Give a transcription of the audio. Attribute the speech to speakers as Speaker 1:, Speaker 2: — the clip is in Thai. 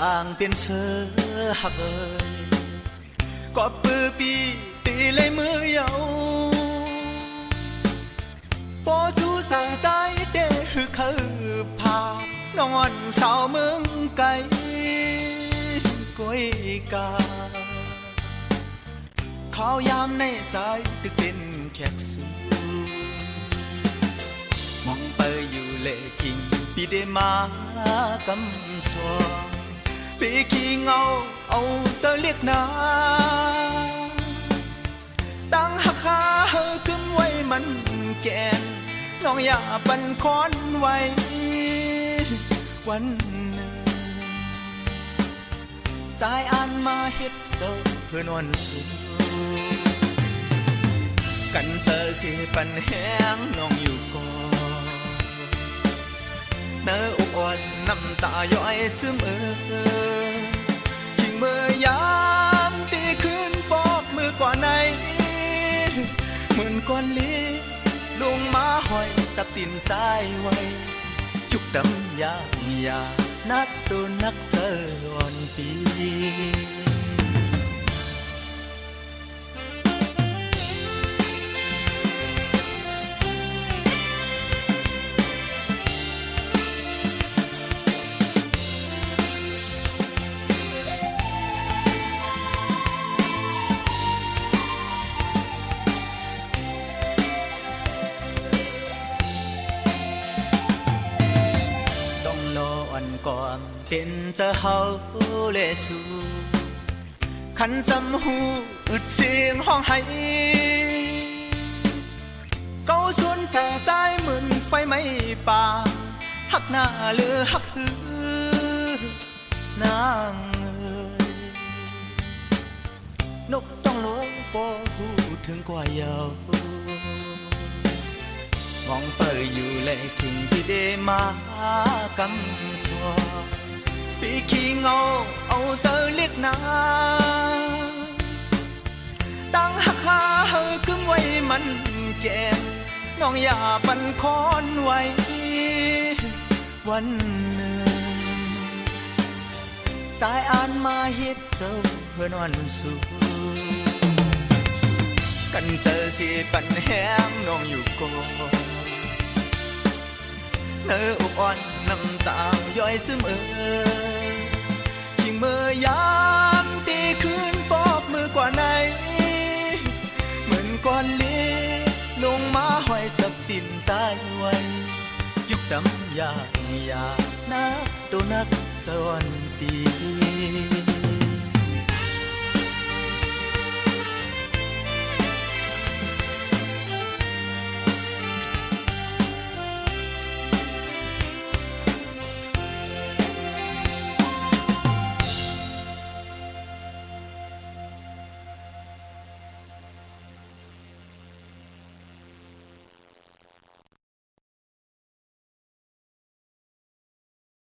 Speaker 1: างเป็นเสือหักเอ่ยก็ปื้อปีเลยมือเยาพอสู้สางใจเด้คือคือภาพนอนสาวเมืองไกลก้อยกาข้าวยามในใจตึกเป็นแขกสูมองไปอยู่เลคิงปีได้มากำสวงปีขี้เงาเอาเธอเรียกนาตั้งหักหาเฮอขึ้นไว้มันแกนน้องอย่าปันคอนไว้วันหนึ่งสายอ่านมาเฮ็ดเจ้าเพื่อนอนสูกันเธอสิปันแห้งน้องอยู่ก่อนเนื้ออุบอ่อนน้ำตาย้อยซึมทิ้งเมื่อยามตีคืนบอกมือก่อนในเหมือนก้อนลีลงมาหอยจับตินใจไว้จุกดำยานัดโดนนักเจออ่อนปีก่อนเป็นเจ้าเฮาเลสูขันจำหูอึดเสียงห้องไห้เก้าส่วนทางซ้ายเหมือนไฟไหม้ป่าหักหน้าหรือหักหือนางนกต้องลงปอหูถึงกว่าเยามองเปิดอยู่เลยถึงที่ได้มากำสวปีขี้เงาเอาเธอเรียกนาตั้งหักหาเฮอขึ้นไว้มันแก่น้องอย่าปันคอนไว้วันหนึ่งสายอ่านมาเฮ็ดเจ้าเพื่อนวันสู่กันเจอสิปันแห้งน้องอยู่ก่อนเนื้ออุบอ่อนน้ำตาย้อยซึมยิ่งเมื่อยามตีคืนบอกมือกว่าไหนเหมือนก้อนเลี้ลงมาห้อยจับตินใจไว้ยุกดำยานักโดนักจน